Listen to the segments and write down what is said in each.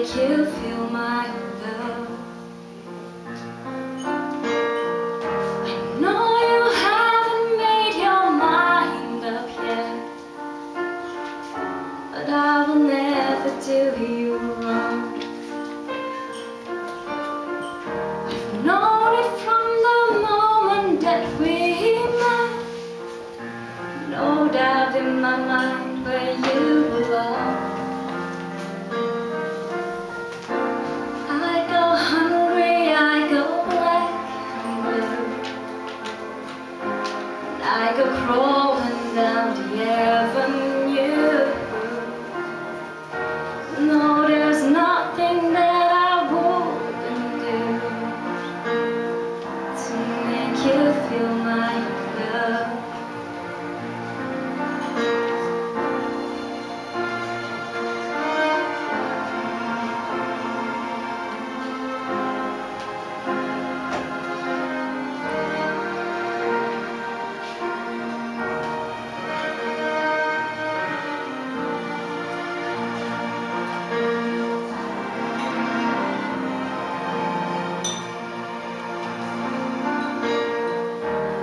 make you feel my love. I know you haven't made your mind up yet, but I will never do you wrong. I've known it from the moment that we met. No doubt in my mind where you belong. I go hungry, I go black and blue, and I go crawling down the avenue. No, there's nothing that I wouldn't do to make you feel my love.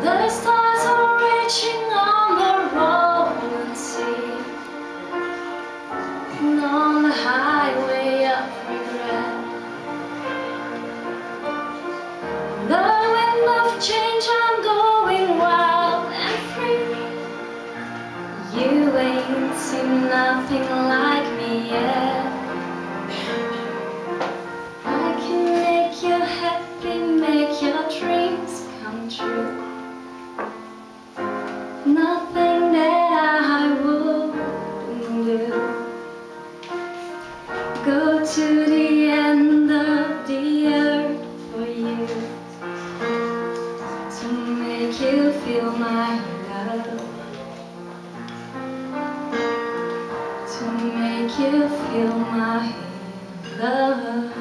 The stars are reaching on the rolling sea, and on the highway of regret. The wind of change, I'm going wild and free. You ain't seen nothing like me yet. I can make you happy, make your dreams come true. Nothing that I wouldn't do. Go to the end of the earth for you, to make you feel my love, to make you feel my love.